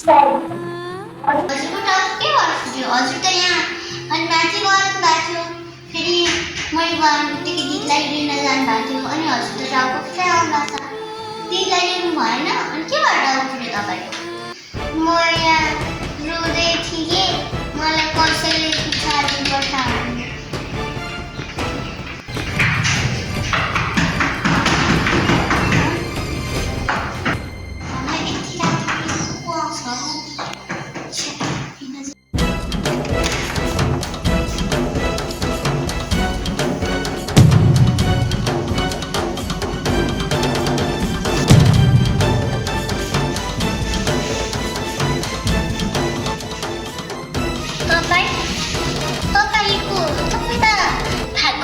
हजुरको टाउको के गर्छु हजुर त यहाँ अनि माथि गर्नु भएको थियो फेरि मैले गर्नु बित्तिकै दिदीलाई लिन जानु भएको थियो अनि हजुर त टाउको पुरै आउँदा छ दिदीलाई लिनु भएन अनि के गरेर उठ्यो तपाईँ म यहाँ रुँदै थिएँ मलाई कसैले पछाडि पठायो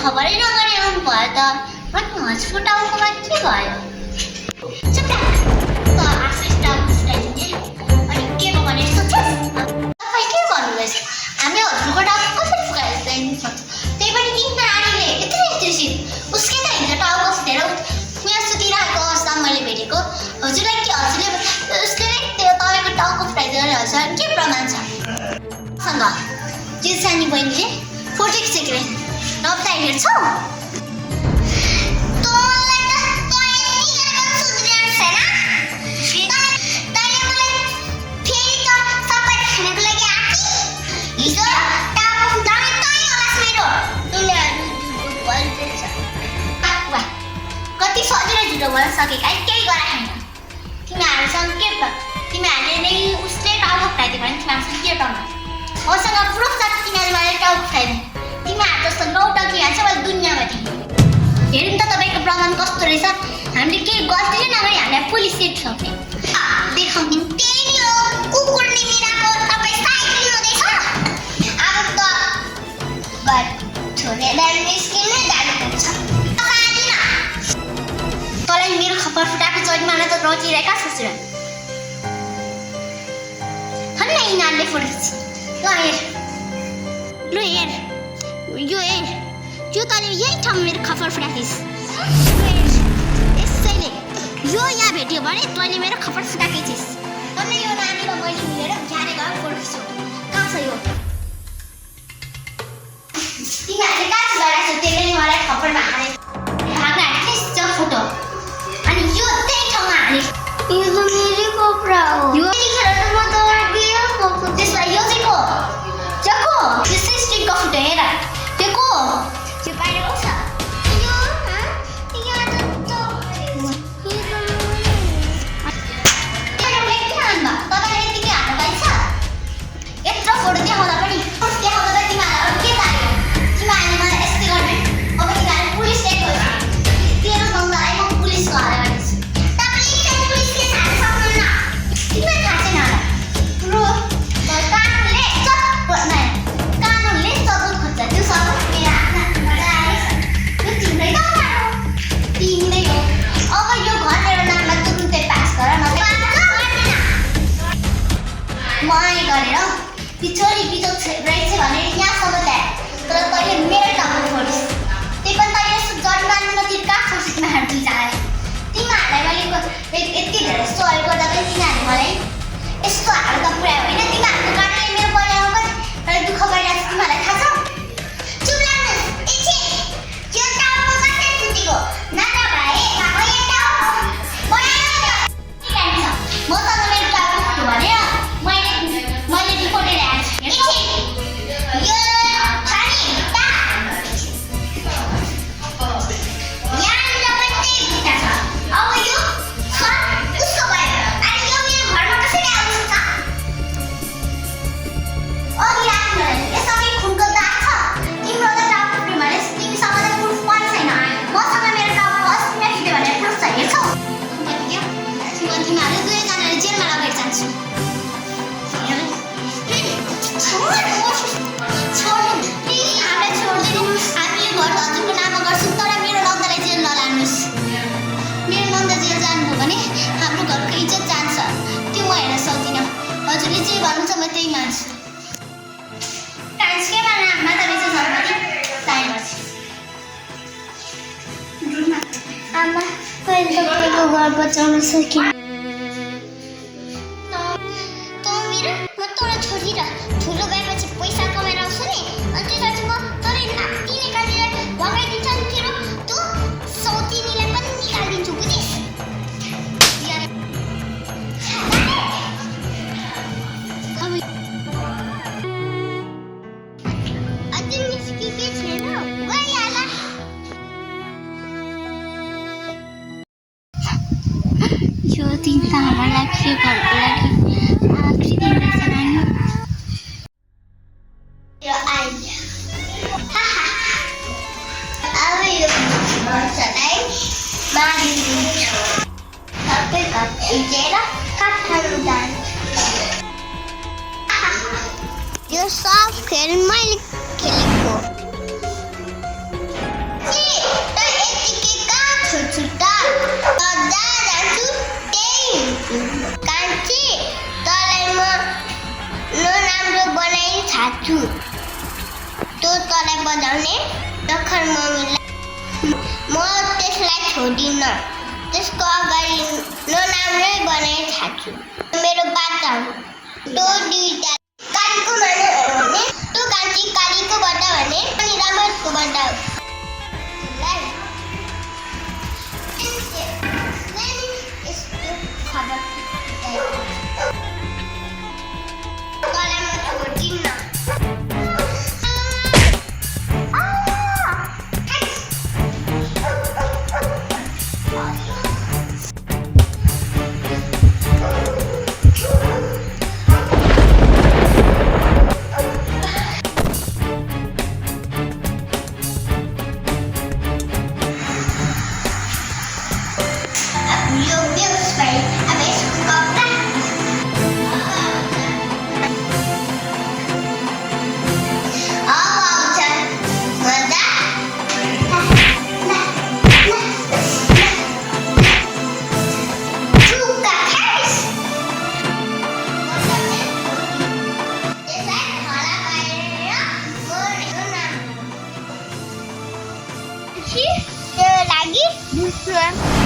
खबरै नगरी आउनु भयो त अनि हजुरको टाउकोमा के भयो अनि के भयो भने सोचेस् तपाईँ के भन्नुहुँदैछ हामी हजुरको टाउको कसरी फुकाएर जानु सक्छ त्यही पनि किन नानीले यत्रो शीत उसकै त हिजो टाउको फुटेर यहाँ सुतिरहेको अवस्थामा मैले भेटेको हजुरलाई के हजुरले उसले नै त्यो तपाईँको टाउको फुटाइदिएर हजुर के प्रमाण छ त्यो सानी बहिनीले फोटो खिचेको नब्दा हेर्छौ कति सजिलो झुटो बोल्न सकेका केही गराएन तिमीहरूसँग के तिमीहरूले नै उसले टाउको फुटाइदियो भने तिमीहरूसँग के प्रमाण मसँग प्रुफ छ तिमीहरूले मलाई टाउको फुटाइदियो तिमीहरू जस्तो नौटकी हाल्छ मैले दुनियाँभरि हेरौँ त तपाईँको प्रमाण कस्तो रहेछ हामीले केही गल्ती नै नगरी हामीलाई पुलिस सेट सक्ने देखाउने त्यही नि हो कुकुर निमिराको तपाईँ साइकल हुँदैछ अब त छोडेर निस्किने जानुपर्छ तँलाई मेरो खपर फुटाएको जरिमाना त रचिरहेका ससुरा खन्न यिनीहरूले फोटो खिच ल हेर यो यो तैँले यही ठाउँमा मेरो खपर फुटाइस् यसैले यो यहाँ भेट्यो भने तैँले मेरो खपर फुटाएकै थिइस् तँले यो नानीलाई मैले मिलेर बिहानै गएर फोटो खिच्छु कहाँ छ यो तिमीहरूले कहाँ गराएको छ त्यसले मलाई खपरमा हाले भाग्न फोटो अनि यो त्यही ठाउँमा हाले यो त मेरो कपडा हो यो यतिखेर त म त बिहे भएको त्यसलाई यो चाहिँ को जको त्यसै स्टिकको फोटो हेर त्यो को त्यो बाहिर को छ यो यहाँ त तपाईँले यतिकै हाल्नु पाइन्छ यत्रो फोटो देखाउँदा पनि देखाउँदा त तिमीहरूलाई अरू के चाहियो तिमीहरूले मलाई यस्तै गर्ने अब तिमीहरूले पुलिस टेक गर्छ तेरो दङ्गालाई म पुलिसको हाले गर्छु तपाईँले पुलिसले थाहा सक्नुहुन्न तिमीलाई थाहा छैन होला पुरो कानुनले कानुनले सबुत खोज्छ त्यो सबुत मेरो हातमा आएछ यो तिम्रै दङ्गा हो तिम्रै हो अब यो घर मेरो नाममा तुरुन्तै पास गर नभए मलाई गरेर पिछोडी बिचोक रहेछ भनेर यहाँसम्म ल्याए तर तैँले मेरो टाउको फोडिस् त्यही पनि तैँले यस्तो जरिमाना नतिर कहाँ छोड्छु तिमीहरू दुईजनालाई तिमीहरूलाई मैले यति धेरै सहयोग गर्दा पनि तिमीहरूले मलाई यस्तो हालत पुऱ्यायो होइन तिमीहरूको कारणले मेरो परिवारमा कति दुःख गरिरहेको छ तिमीहरूलाई थाहा छ चुप लाग्नुहोस् एकछिन यो टाउको कसरी फुटेको नाना भाइ भएको यो टाउको बनाएर मसँग मेरो टाउको फुट्यो भनेर मैले रिपोर्टै ल्याएको छु एकछिन यो छानी यहाँनिर पनि त्यही खुट्टा छ अब यो उसको भयो अनि यो मेरो घरमा कसरी आउनु सक्छ अघि राख्नु यसअघि खुनको दाग छ तिम्रो त टाउको फुट्यो भने तिमीसँग त प्रुफ पनि छैन मसँग मेरो टाउको अस्ति फुट्यो भने प्रुफ छ हेर्छौ तिमीहरू दुवैजनाले जेलमा लगेर जान्छु हामीलाई छोडिदिनु हामी यो घर हजुरको नाममा गर्छौँ तर मेरो नन्दलाई जेल नलानुहोस् मेरो नन्द जेल जानुभयो भने हाम्रो घरको इज्जत जान्छ त्यो म हेर्न सक्दिनँ हजुरले जे भन्नुहुन्छ म त्यही मान्छु ट्रान्सकेमा नाममा त रहेछ सम्पत्ति साइन गर्छु आमा कहिले तपाईँको घर बचाउन सकिन चिन्ता हाम्रो लाग्छ घरको लागि आखिरी दिन रहेछ नानी यो आइडिया अब यो भर्सलाई मारिदिन्छु सबै घर भिजेर काठमाडौँ जान्छु यो सब खेल मैले खेलेको त्यो तँलाई बजाउने दखर मम्मीलाई म त्यसलाई छोडिन्न त्यसको अगाडि नराम्रै बनाइ छाड्छु मेरो बाटा हो त्यो दुईटा कालीको भने त्यो कान्छी कालीको बाटा भने अनि रामको बाटा हो तँलाई म छोडिन्न lagi? Bukan.